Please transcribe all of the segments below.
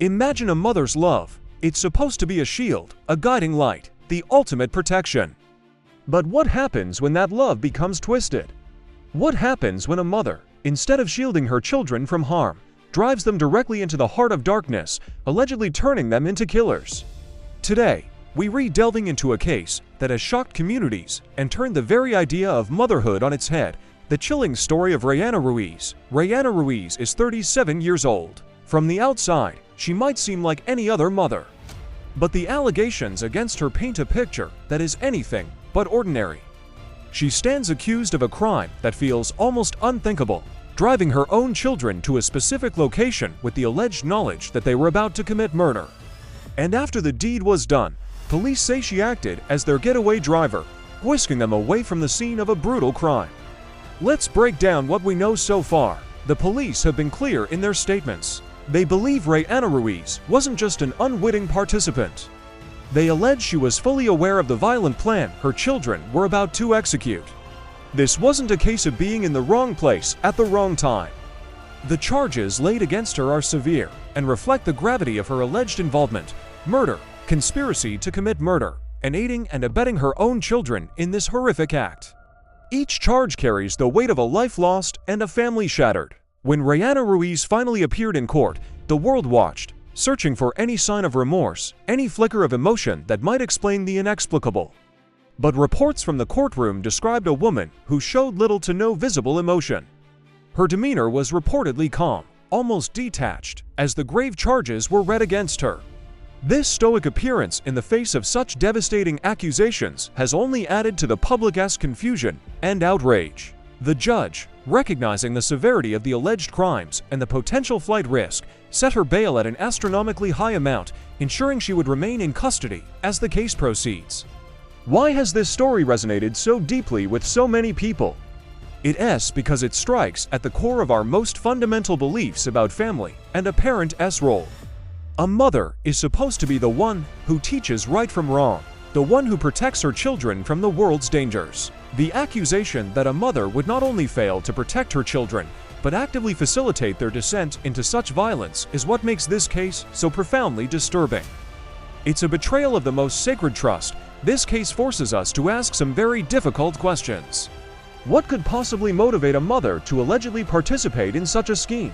Imagine a mother's love. It's supposed to be a shield, a guiding light, the ultimate protection. But what happens when that love becomes twisted? What happens when a mother, instead of shielding her children from harm, drives them directly into the heart of darkness, allegedly turning them into killers? Today, we re-delving into a case that has shocked communities and turned the very idea of motherhood on its head, the chilling story of Rihanna Ruiz. Rihanna Ruiz is 37 years old. From the outside, she might seem like any other mother. But the allegations against her paint a picture that is anything but ordinary. She stands accused of a crime that feels almost unthinkable, driving her own children to a specific location with the alleged knowledge that they were about to commit murder. And after the deed was done, police say she acted as their getaway driver, whisking them away from the scene of a brutal crime. Let's break down what we know so far. The police have been clear in their statements. They believe Rihanna Ruiz wasn't just an unwitting participant. They allege she was fully aware of the violent plan her children were about to execute. This wasn't a case of being in the wrong place at the wrong time. The charges laid against her are severe and reflect the gravity of her alleged involvement: murder, conspiracy to commit murder, and aiding and abetting her own children in this horrific act. Each charge carries the weight of a life lost and a family shattered. When Rihanna Ruiz finally appeared in court, the world watched, searching for any sign of remorse, any flicker of emotion that might explain the inexplicable. But reports from the courtroom described a woman who showed little to no visible emotion. Her demeanor was reportedly calm, almost detached, as the grave charges were read against her. This stoic appearance in the face of such devastating accusations has only added to the public's confusion and outrage. The judge, recognizing the severity of the alleged crimes and the potential flight risk, set her bail at an astronomically high amount, ensuring she would remain in custody as the case proceeds. Why has this story resonated so deeply with so many people? It's because it strikes at the core of our most fundamental beliefs about family and a parent's role. A mother is supposed to be the one who teaches right from wrong, the one who protects her children from the world's dangers. The accusation that a mother would not only fail to protect her children, but actively facilitate their descent into such violence is what makes this case so profoundly disturbing. It's a betrayal of the most sacred trust. This case forces us to ask some very difficult questions. What could possibly motivate a mother to allegedly participate in such a scheme?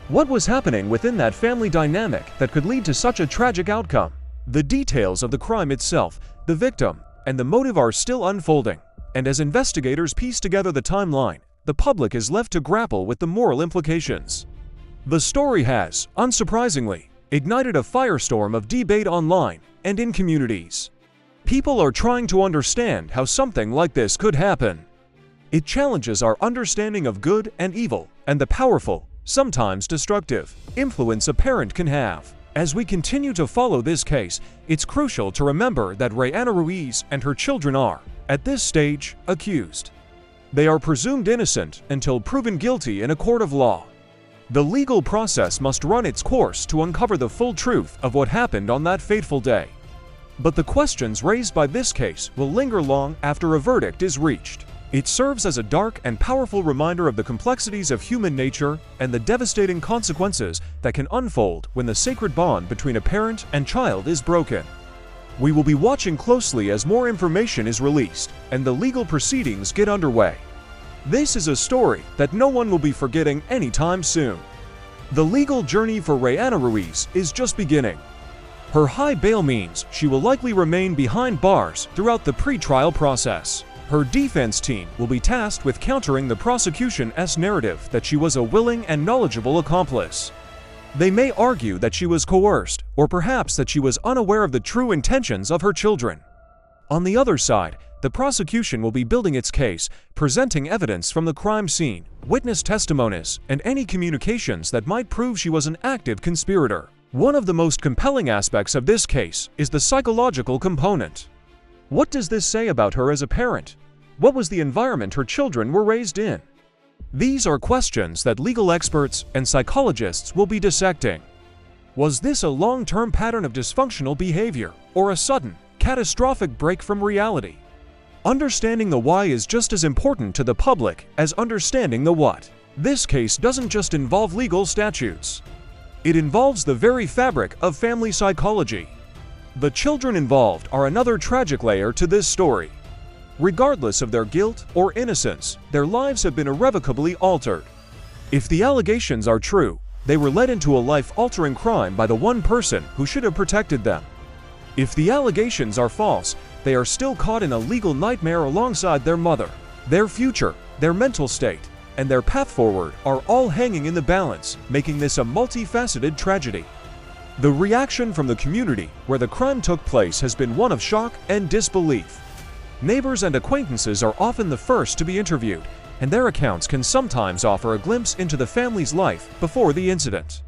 What was happening within that family dynamic that could lead to such a tragic outcome? The details of the crime itself, the victim, and the motive are still unfolding. And as investigators piece together the timeline, the public is left to grapple with the moral implications. The story has, unsurprisingly, ignited a firestorm of debate online and in communities. People are trying to understand how something like this could happen. It challenges our understanding of good and evil and the powerful, sometimes destructive, influence a parent can have. As we continue to follow this case, it's crucial to remember that Rihanna Ruiz and her children are, at this stage, accused. They are presumed innocent until proven guilty in a court of law. The legal process must run its course to uncover the full truth of what happened on that fateful day. But the questions raised by this case will linger long after a verdict is reached. It serves as a dark and powerful reminder of the complexities of human nature and the devastating consequences that can unfold when the sacred bond between a parent and child is broken. We will be watching closely as more information is released and the legal proceedings get underway. This is a story that no one will be forgetting anytime soon. The legal journey for Rihanna Ruiz is just beginning. Her high bail means she will likely remain behind bars throughout the pre-trial process. Her defense team will be tasked with countering the prosecution's narrative that she was a willing and knowledgeable accomplice. They may argue that she was coerced, or perhaps that she was unaware of the true intentions of her children. On the other side, the prosecution will be building its case, presenting evidence from the crime scene, witness testimonies, and any communications that might prove she was an active conspirator. One of the most compelling aspects of this case is the psychological component. What does this say about her as a parent? What was the environment her children were raised in? These are questions that legal experts and psychologists will be dissecting. Was this a long-term pattern of dysfunctional behavior, or a sudden, catastrophic break from reality? Understanding the why is just as important to the public as understanding the what. This case doesn't just involve legal statutes. It involves the very fabric of family psychology. The children involved are another tragic layer to this story. Regardless of their guilt or innocence, their lives have been irrevocably altered. If the allegations are true, they were led into a life-altering crime by the one person who should have protected them. If the allegations are false, they are still caught in a legal nightmare alongside their mother. Their future, their mental state, and their path forward are all hanging in the balance, making this a multifaceted tragedy. The reaction from the community where the crime took place has been one of shock and disbelief. Neighbors and acquaintances are often the first to be interviewed, and their accounts can sometimes offer a glimpse into the family's life before the incident.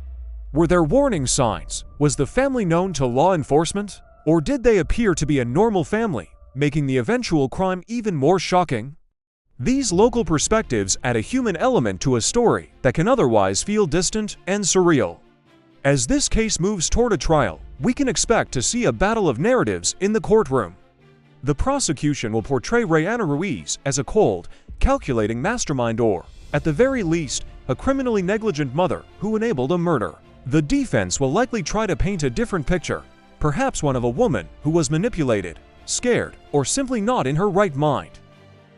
Were there warning signs? Was the family known to law enforcement? Or did they appear to be a normal family, making the eventual crime even more shocking? These local perspectives add a human element to a story that can otherwise feel distant and surreal. As this case moves toward a trial, we can expect to see a battle of narratives in the courtroom. The prosecution will portray Rihanna Ruiz as a cold, calculating mastermind or, at the very least, a criminally negligent mother who enabled a murder. The defense will likely try to paint a different picture, perhaps one of a woman who was manipulated, scared, or simply not in her right mind.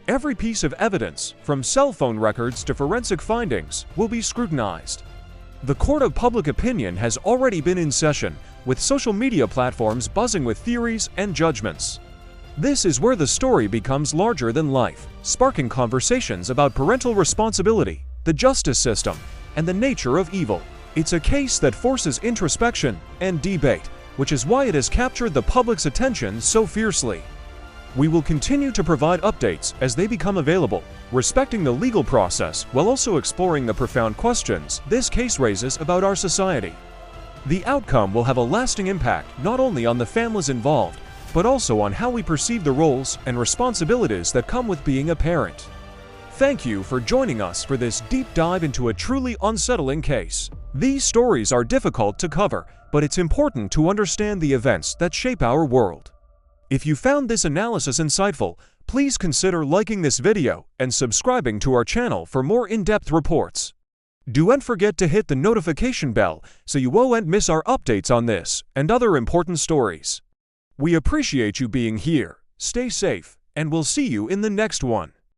Every piece of evidence, from cell phone records to forensic findings, will be scrutinized. The court of public opinion has already been in session, with social media platforms buzzing with theories and judgments. This is where the story becomes larger than life, sparking conversations about parental responsibility, the justice system, and the nature of evil. It's a case that forces introspection and debate, which is why it has captured the public's attention so fiercely. We will continue to provide updates as they become available, respecting the legal process while also exploring the profound questions this case raises about our society. The outcome will have a lasting impact not only on the families involved, but also on how we perceive the roles and responsibilities that come with being a parent. Thank you for joining us for this deep dive into a truly unsettling case. These stories are difficult to cover, but it's important to understand the events that shape our world. If you found this analysis insightful, please consider liking this video and subscribing to our channel for more in-depth reports. Don't forget to hit the notification bell so you won't miss our updates on this and other important stories. We appreciate you being here, stay safe, and we'll see you in the next one.